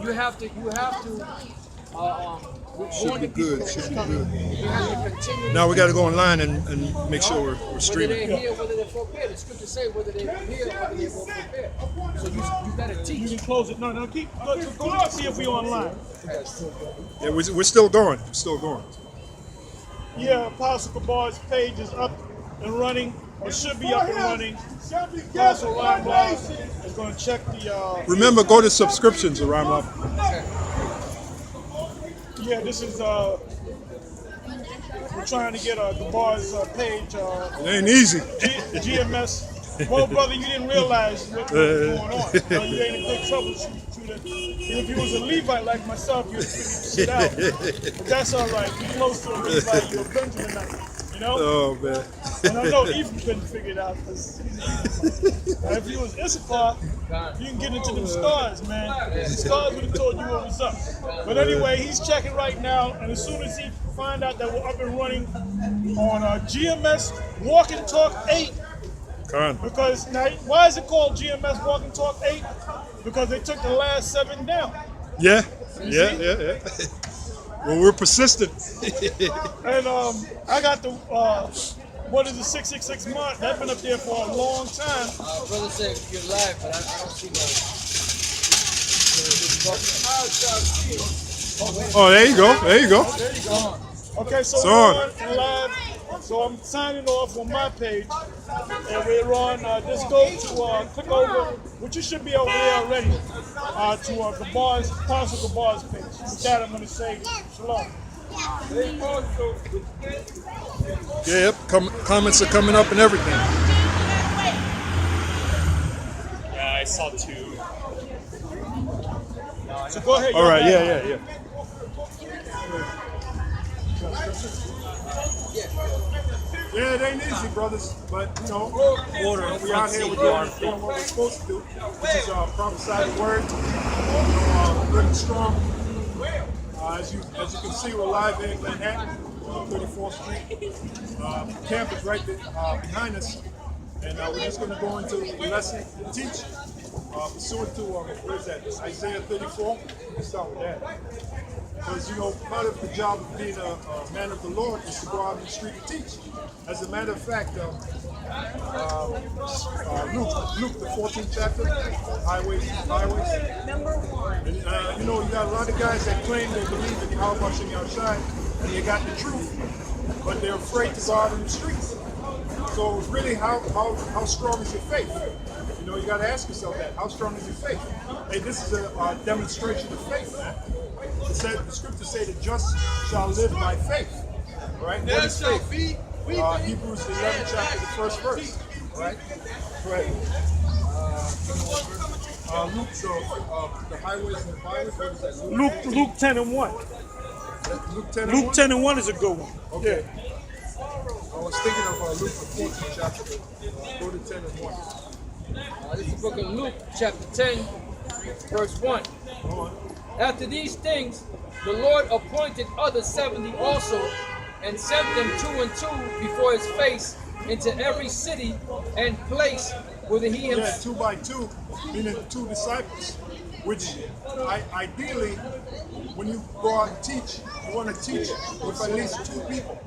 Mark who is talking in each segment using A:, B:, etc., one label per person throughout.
A: you have to
B: Should be good. Should be good.
A: You have to continue.
B: Now we got to go online and make sure we're
A: Whether
B: streaming.
A: they're here, whether they're prepared. The scriptures say whether they're here, whether they're more prepared. So you got to
C: You
A: teach.
C: can close it. No, keep go out, see if we online.
B: Yeah, we're still going. We're still going.
C: Yeah, Apostle Kabar's page is up and running, or should be up and running. Apostle Ryan is going to check the.
B: Remember, go to subscriptions around up.
C: Yeah, this is. We're trying to get Kabar's page.
B: It ain't easy.
C: GMS. Well, brother, you didn't realize what was going on. You ain't a good troubleshooter. If you was a Levite like myself, you'd figure shit out. But that's all right. You're close to a Levite, you're a Benjaminite. You know?
B: Oh man.
C: And I know Ephraim couldn't figure it out because he's an Ephraimite. Now, if you was Issachar, you can get into them stars, man. The stars would have told you what was up. But anyway, he's checking right now, and as soon as he find out that we're up and running on GMS Walk and Talk 8, because now, why is it called GMS Walk and Talk 8? Because they took the last 7 down.
B: Yeah. Well, we're persistent.
C: And I got the what is the 666 month? That's been up there for a long time.
A: Brother said you're live, but I don't see no.
B: Oh, there you go. There you go.
C: There you go. Okay, so
B: It's
C: we're
B: on.
C: on live. So I'm signing off on my page, and we're on. Just go to click over, which you should be over there already, to Kabar's Apostle Kabar's page. With that, I'm going to say shalom.
B: Yeah, comments are coming up and everything.
D: Yeah, I saw 2.
C: So go ahead.
B: All right, yeah. Yeah, it ain't easy, brothers, but you know, we out here, we're doing what we're supposed to do, which is prophesy the word, good and strong. As you can see, we're live in Manhattan, 34th Street. Camp is right behind us, and we're just going to go into the lesson and teach. Pursuant to, where is that? Isaiah 34. Let's start with that. Because, you know, part of the job of being a man of the Lord is to go out in the street and teach. As a matter of fact, Luke, the 14th chapter, highways and byways. And, you know, you got a lot of guys that claim they believe in Yahweh Shem Yahushai, and they got the truth, but they're afraid to go out in the streets. So really, how strong is your faith? You know, you got to ask yourself that. How strong is your faith? Hey, this is a demonstration of faith. The scriptures say the just shall live by faith. All right? What is faith? Hebrews 11 chapter, the first verse. All right? Right. Luke, the highways and the byways. What is that?
C: Luke 10 and 1. Luke 10 and 1 is a good one.
B: Okay. I was thinking of Luke the 14th chapter. Go to 10 and 1.
A: This is the book of Luke, chapter 10, verse 1. After these things, the Lord appointed other 70 also, and sent them 2 and 2 before his face into every city and place whither he himself.
B: 2 by 2, meaning 2 disciples. Which, ideally, when you go out and teach, you want to teach with at least 2 people.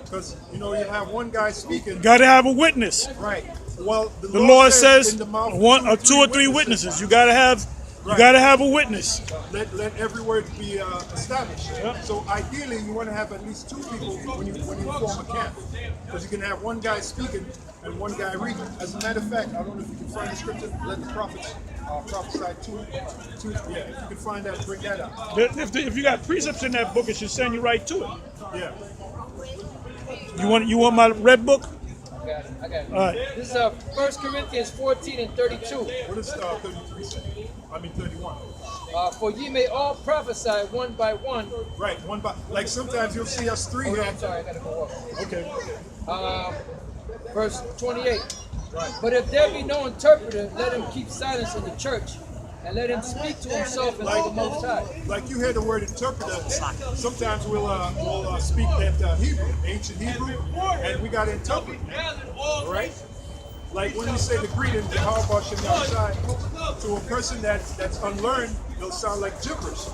B: Because, you know, you have one guy speaking.
C: Got to have a witness.
B: Right. Well, the
C: Lord says
B: in the mouth
C: one or 2 or 3 witnesses. You got to have. You got to have a witness.
B: Let every word be established.
C: Yep.
B: So ideally, you want to have at least 2 people when you form a camp, because you can have one guy speaking and one guy reading. As a matter of fact, I don't know if you can find the scripture. Let the prophets prophesy 2. Yeah, if you can find that, bring that out.
C: If you got precepts in that book, it should send you right to it.
B: Yeah.
C: You want my red book?
A: I got it.
C: All right.
A: This is 1 Corinthians 14 and 32.
B: What does 33 say? I mean 31.
A: For ye may all prophesy one by one.
B: Right, one by. Like sometimes you'll see us 3 here.
A: I'm sorry, I gotta go up.
B: Okay.
A: Verse 28.
B: Right.
A: But if there be no interpreter, let him keep silence in the church, and let him speak to himself and to the Most High.
B: Like you hear the word interpreter, sometimes we'll speak that Hebrew, ancient Hebrew, and we got to interpret. All right? Like when we say the greeting, Yahweh Shem Yahushai, to a person that's unlearned, it'll sound like gibberish.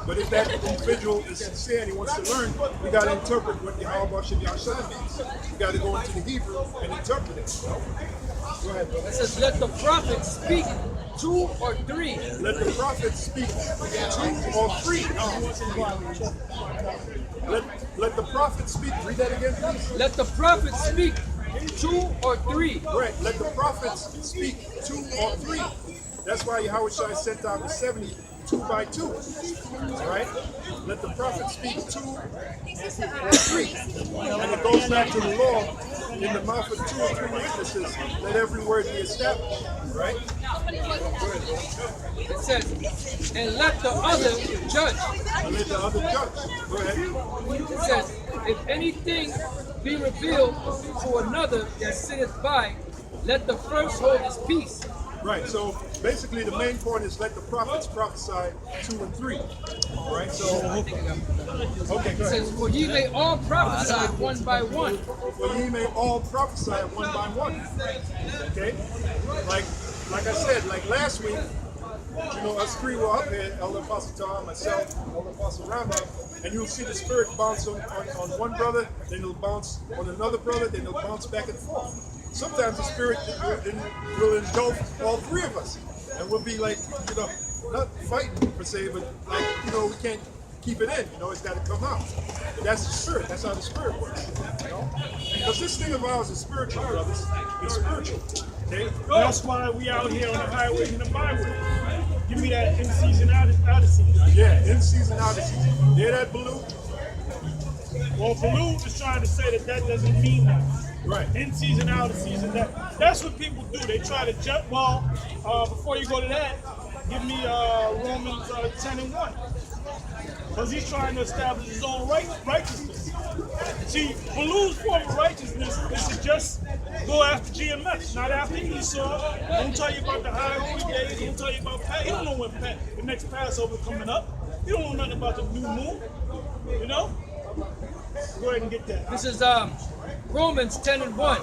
B: But if that individual is sincere and he wants to learn, we got to interpret what Yahweh Shem Yahshua means. We got to go into the Hebrew and interpret it. Go ahead, brother.
A: It says, let the prophet speak 2 or 3.
B: Let the prophet speak 2 or 3. Let the prophet speak. Read that again, please.
A: Let the prophet speak 2 or 3.
B: Right. Let the prophets speak 2 or 3. That's why Yahweh Shai sent out the 70 2 by 2. Right? Let the prophet speak 2 or 3. And it goes back to the law. In the mouth of 2 or 3 witnesses, let every word be established. Right?
A: It says, and let the other judge.
B: And let the other judge. Go ahead.
A: It says, if anything be revealed to another that sitteth by, let the first hold his peace.
B: Right, so basically the main point is let the prophets prophesy 2 and 3. Right, so, okay,
A: It
B: go ahead.
A: says, for ye may all prophesy one by one.
B: For ye may all prophesy one by one. Okay? Like I said, like last week, you know, us 3 were up here, Elder Apostle Tom, myself, Elder Apostle Rama, and you'll see the spirit bounce on one brother, then it'll bounce on another brother, then it'll bounce back and forth. Sometimes the spirit will engulf all 3 of us, and we'll be like, you know, not fighting per se, but like, you know, we can't keep it in, you know, it's got to come out. But that's the spirit, that's how the spirit works, you know? Because this thing of ours is spiritual, brothers. It's spiritual, okay?
C: That's why we out here on the highway and the byway. Give me that in season, out of season.
B: Yeah, in season, out of season. Hear that, Baloo?
C: Well, Baloo is trying to say that doesn't mean that.
B: Right.
C: In season, out of season. That's what people do. They try to jump. Well, before you go to that, give me Romans 10 and 1. Because he's trying to establish his own righteousness. See, Baloo's form of righteousness is to just go after GMS, not after Esau. Don't tell you about the high holy days. Don't tell you about He don't know when the next Passover coming up. He don't know nothing about the new moon. You know? Go ahead and get that.
A: This is Romans 10 and 1.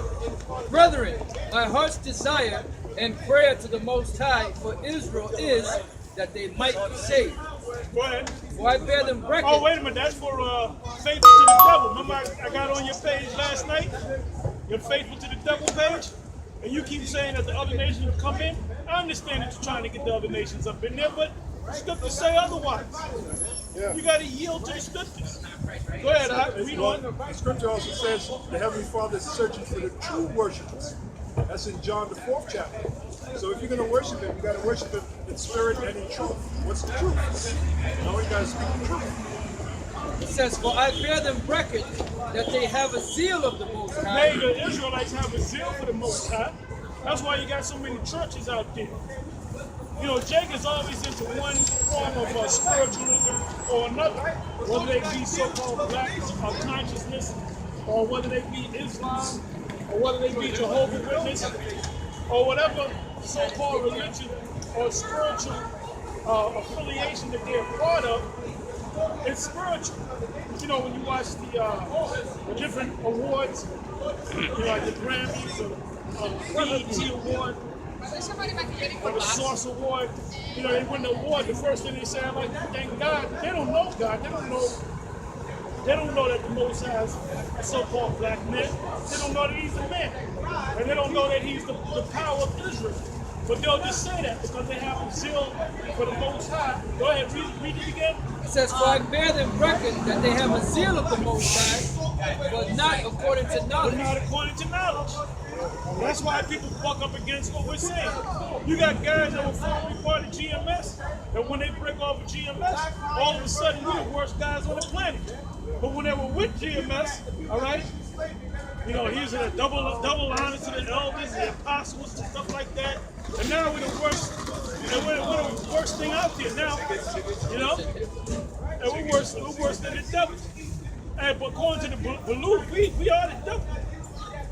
A: Brethren, my heart's desire and prayer to the Most High for Israel is that they might be saved.
C: Go ahead.
A: For I bear them record.
C: Oh, wait a minute. That's for faithful to the devil. Remember I got on your page last night? You're faithful to the devil page? And you keep saying that the other nations will come in. I understand that you're trying to get the other nations up in there, but the scriptures say otherwise.
B: Yeah.
C: You got to yield to the scriptures. Go ahead, read on.
B: The scripture also says the Heavenly Father is searching for the true worshipers. That's in John the 4th chapter. So if you're going to worship Him, you got to worship Him in spirit and in truth. What's the truth? You know, you got to speak the truth.
A: It says, for I bear them record that they have a zeal of the Most High.
C: Hey, the Israelites have a zeal for the Most High. That's why you got so many churches out there. You know, Jake is always into one form of spiritualism or another, whether they be so-called black consciousness, or whether they be Islam, or whether they be Jehovah's Witness, or whatever so-called religion or spiritual affiliation that they're part of. It's spiritual. You know, when you watch the different awards, you know, like the Grammys or BET Award, or the Source Award, you know, they win the award. The first thing they say, I'm like, thank God. They don't know God. They don't know that the Most High is a so-called black man. They don't know that he's a man. And they don't know that he's the power of Israel. But they'll just say that because they have a zeal for the Most High. Go ahead, read it again.
A: It says, for I bear them record that they have a zeal of the Most High, but not according to
C: But
A: knowledge.
C: not according to knowledge. That's why people buck up against what we're saying. You got guys that were formerly part of GMS, and when they break off of GMS, all of a sudden we're the worst guys on the planet. But when they were with GMS, all right, you know, he's a double honor to the elders, the apostles, and stuff like that. And now we're the worst. And we're the worst thing out there now. You know, and we're worse than the devil. And but according to the Baloo, we are the devil.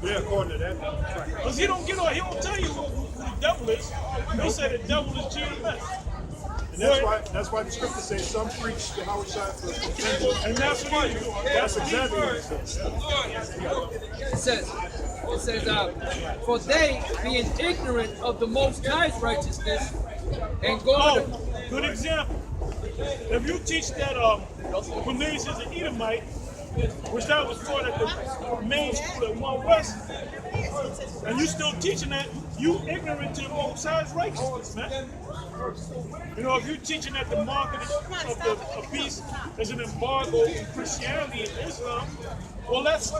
B: Yeah, according to that.
C: Because he don't tell you who the devil is. He'll say the devil is GMS.
B: And that's why the scripture says some preach the Howard Shai for contention.
C: And that's what he do.
B: That's exactly what it says.
A: It says, for they, being ignorant of the Most High's righteousness, and going
C: Good example. If you teach that Cornelius is an Edomite, which that was taught at the main school at One West, and you still teaching that, you ignorant to the Most High's righteousness, man. You know, if you're teaching that the mark of the beast is an embargo in Christianity and Islam, well, that's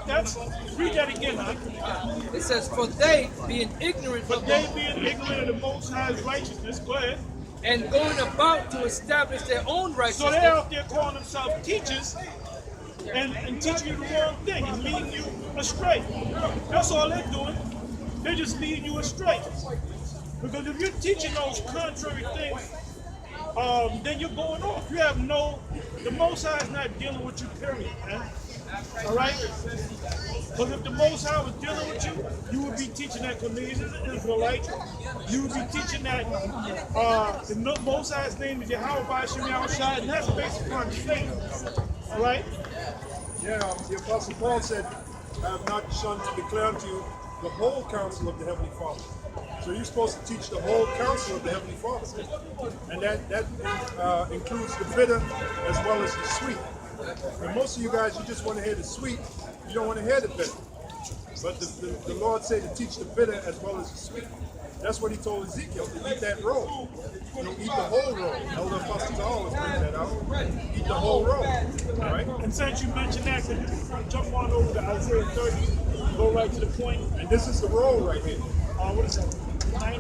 C: read that again, huh?
A: It says, for they being ignorant
C: But
A: of
C: they
A: the,
C: being ignorant of the Most High's righteousness, go ahead.
A: and going about to establish their own
C: So
A: righteousness.
C: they're out there calling themselves teachers and teaching you the wrong thing and leading you astray. That's all they're doing. They're just leading you astray. Because if you're teaching those contrary things, then you're going off. You have the Most High is not dealing with you, period, man. All right? Because if the Most High was dealing with you, you would be teaching that Cornelius is an Israelite. You would be teaching that the Most High's name is Yahweh B'Shem Yahushua, and that's based upon faith. All right?
B: Yeah, the Apostle Paul said, I have not shunned to declare unto you the whole counsel of the Heavenly Father. So you're supposed to teach the whole counsel of the Heavenly Father. And that includes the bitter as well as the sweet. And most of you guys, you just want to hear the sweet, you don't want to hear the bitter. But the Lord said to teach the bitter as well as the sweet. That's what he told Ezekiel, to eat that roll. You know, eat the whole roll. Elder Apostles always bring that out. Eat the whole roll. All right?
C: And since you mentioned that, could you jump on over to Isaiah 30, go right to the point?
B: And this is the roll right here.
C: What is that? 9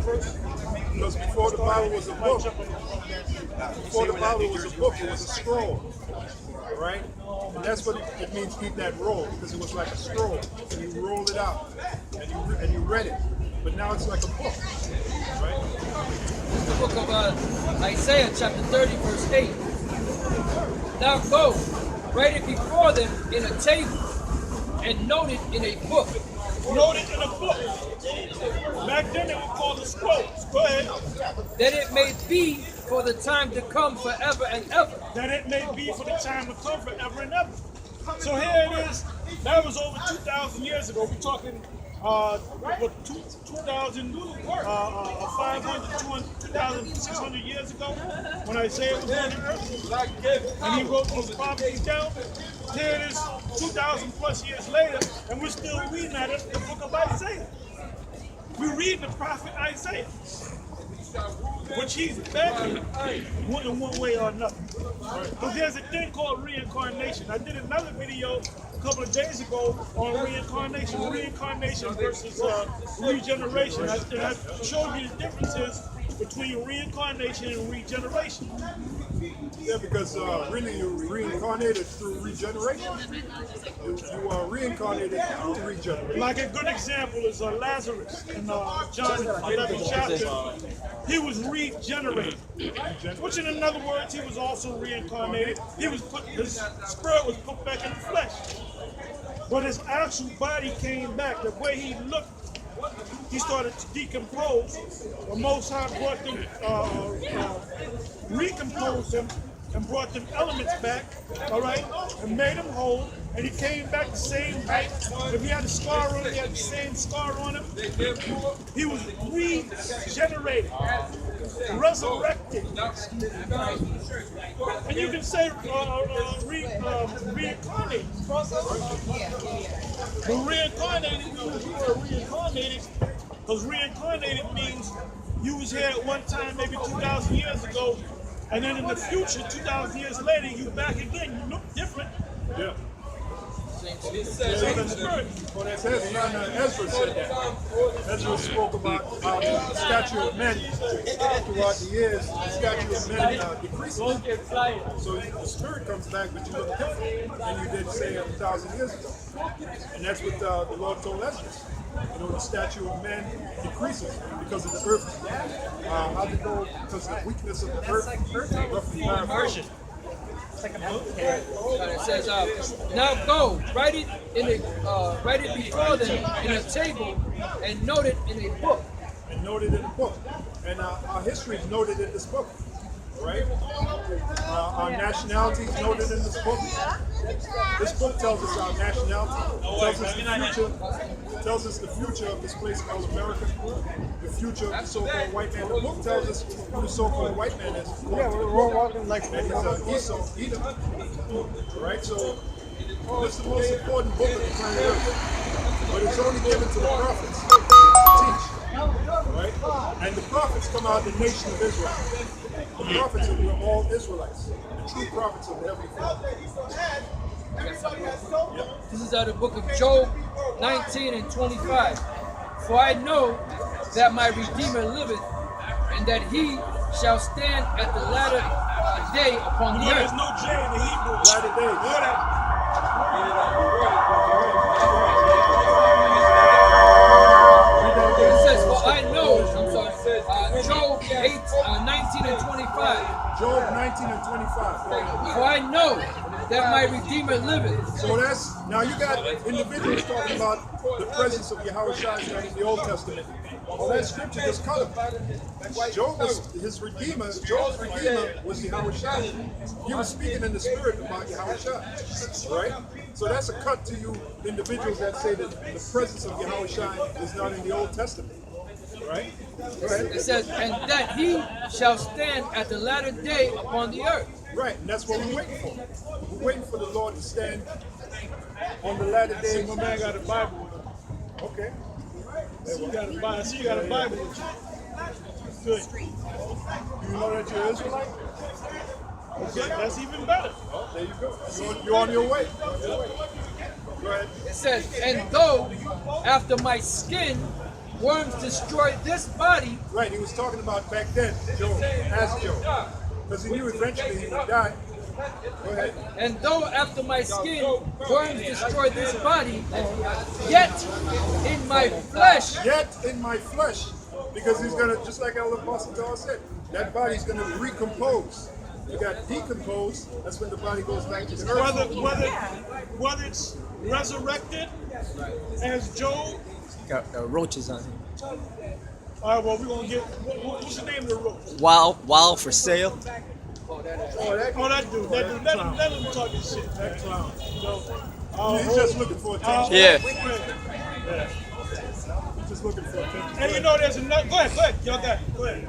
C: verse?
B: Because before the Bible was a book, before the Bible was a book, it was a scroll. All right? And that's what it means, eat that roll, because it was like a scroll. And you rolled it out, and you read it. But now it's like a book, right?
A: It's the book of Isaiah chapter 30 verse 8. Now go, write it before them in a table, and note it in a book.
C: Note it in a book. Back then they would call it scrolls. Go ahead.
A: That it may be for the time to come forever and ever.
C: That it may be for the time to come forever and ever. So here it is. That was over 2,000 years ago. We're talking 2,600 years ago, when Isaiah was on the earth, and he wrote those prophecies down. Here it is, 2,000 plus years later, and we're still reading that in the book of Isaiah. We're reading the prophet Isaiah, which he's backing in one way or another. Because there's a thing called reincarnation. I did another video a couple of days ago on reincarnation versus regeneration. And I showed you the differences between reincarnation and regeneration.
B: Yeah, because really you're reincarnated through regeneration. You are reincarnated through regeneration.
C: Like a good example is Lazarus in John 11 chapter. He was regenerated, which in other words, he was also reincarnated. His spirit was put back in the flesh. But his actual body came back. The way he looked, he started to decompose. The Most High brought them, recomposed him, and brought them elements back, all right, and made him whole. And he came back the same height. If he had a scar on him, he had the same scar on him. He was regenerated, resurrected. And you can say reincarnated. But reincarnated, you were reincarnated, because reincarnated means you was here at one time, maybe 2,000 years ago, and then in the future, 2,000 years later, you back again. You look different.
B: Yeah.
C: Same spirit.
B: Well, that's Ezra. Ezra said that. Ezra spoke about how the stature of men throughout the years, the stature of men decreases. So the spirit comes back, but you look different than you did, say, 1,000 years ago. And that's what the Lord told Ezra. You know, the stature of man decreases because of the earth. How to go? Because of the weakness of the earth, roughly 5 version.
A: It says, now go, write it before them in a table, and note it in a book.
B: And noted in the book. And our history is noted in this book, right? Our nationality is noted in this book. This book tells us our nationality. It tells us the future. It tells us the future of this place called America, the future of the so-called white man. The book tells us who the so-called white man is.
C: Yeah, we're all walking like
B: And he's Esau, Edom. Right? So this is the most important book of the planet Earth. But it's only given to the prophets to teach. Right? And the prophets come out of the nation of Israel. The prophets are all Israelites. The true prophets of the Heavenly Father.
A: This is out of the book of Job 19 and 25. For I know that my Redeemer liveth, and that he shall stand at the latter day upon the
C: There's
A: earth.
C: no J in the Hebrew.
B: Latter days.
C: Know that?
A: It says, for I know, I'm sorry, Job 19 and 25.
B: Job 19 and 25.
A: For I know that my Redeemer liveth.
B: So that's, now you got individuals talking about the presence of Yahweh Shai in the Old Testament. Well, that scripture just cut him. Job was his Redeemer. Job's Redeemer was Yahweh Shai. He was speaking in the spirit about Yahweh Shai. Right? So that's a cut to you individuals that say that the presence of Yahweh Shai is not in the Old Testament. Right? Go ahead.
A: It says, and that he shall stand at the latter day upon the earth.
B: Right, and that's what we're waiting for. We're waiting for the Lord to stand on the latter day.
C: My man got a Bible with him.
B: Okay.
C: So you got a Bible. So you got a Bible with you. Good.
B: You know that you're Israelite?
C: Okay, that's even better.
B: Well, there you go. You're on your way. Go ahead.
A: It says, and though after my skin worms destroy this body.
B: Right, he was talking about back then, Job, as Job. Because he knew eventually he would die. Go ahead.
A: And though after my skin worms destroy this body, yet in my flesh.
B: Yet in my flesh. Because he's going to, just like Elder Apostle Paul said, that body's going to recompose. You got decompose, that's when the body goes back to the earth.
C: Whether it's resurrected as Job.
E: Got roaches on him.
C: All right, well, we're going to get, what's the name of the roach?
E: Wild for sale.
B: Oh, that
C: That dude. Let him talk his shit.
B: That clown.
C: So,
B: He's just looking for attention.
E: Yeah.
B: He's just looking for attention.
C: And you know there's another, go ahead. Y'all got it. Go ahead.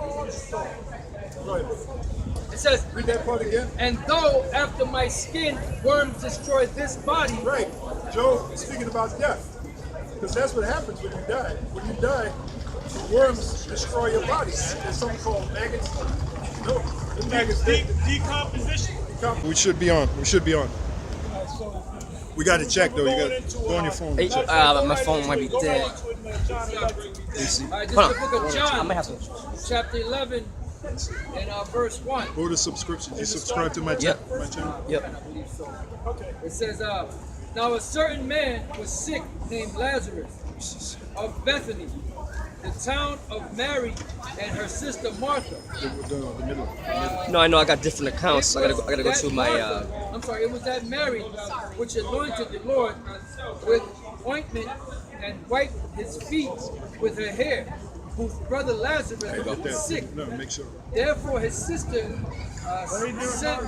B: Go ahead.
A: It says,
B: Read that part again.
A: and though after my skin worms destroy this body.
B: Right. Job is speaking about death. Because that's what happens when you die. When you die, the worms destroy your body. There's something called maggots. No, the maggots.
C: Decomposition.
B: We should be on. We got to check though. You got to go on your phone.
E: Hey, my phone might be dead.
A: All right, this is
E: Hold
A: the
E: on.
A: book of
E: I
A: John,
E: might have some.
A: chapter 11, and verse 1.
B: Go to subscriptions. You subscribe to my
E: Yep.
B: channel.
E: Yep.
A: It says, now a certain man was sick named Lazarus of Bethany, the town of Mary and her sister Martha.
B: The middle.
E: No, I know I got different accounts. I gotta go to my.
A: I'm sorry, it was that Mary which anointed the Lord with ointment and wiped his feet with her hair, whose brother Lazarus was sick.
B: No, make sure.
A: Therefore his sister sent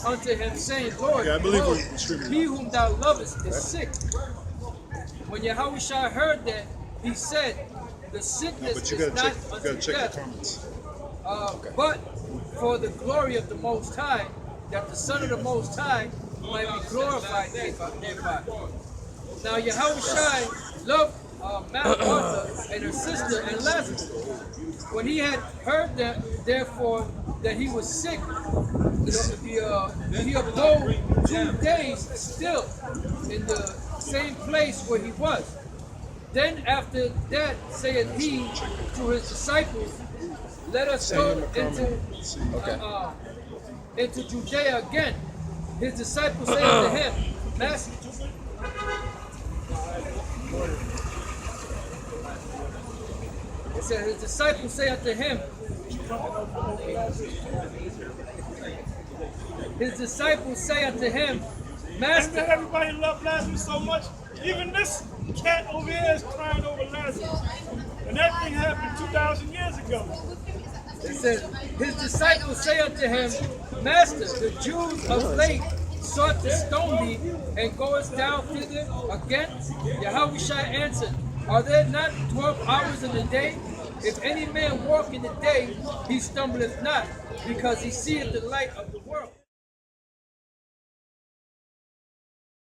A: unto him, saying, Lord,
B: Yeah, I believe
A: behold,
B: we're streaming.
A: he whom thou lovest is sick. When Yahushua heard that, he said, the sickness
B: But you
A: is
B: gotta
A: not
B: check. You
A: unto
B: gotta check
A: death,
B: the comments.
A: but for the glory of the Most High, that the Son of the Most High might be glorified thereby. Now Yahushua loved Martha and her sister and Lazarus. When he had heard that, therefore, that he was sick, he abode 2 days still in the same place where he was. Then after that saith he to his disciples, let us go into Judea again. His disciples say unto him, Master, it said, his disciples say unto him, Master.
C: And everybody loved Lazarus so much. Even this cat over here is crying over Lazarus. And that thing happened 2,000 years ago.
A: It says, his disciples say unto him, Master, the Jews of late sought to stone thee, and goest down thither again? Yahushua answered, Are there not 12 hours in the day? If any man walk in the day, he stumbleth not, because he seeth the light of the world.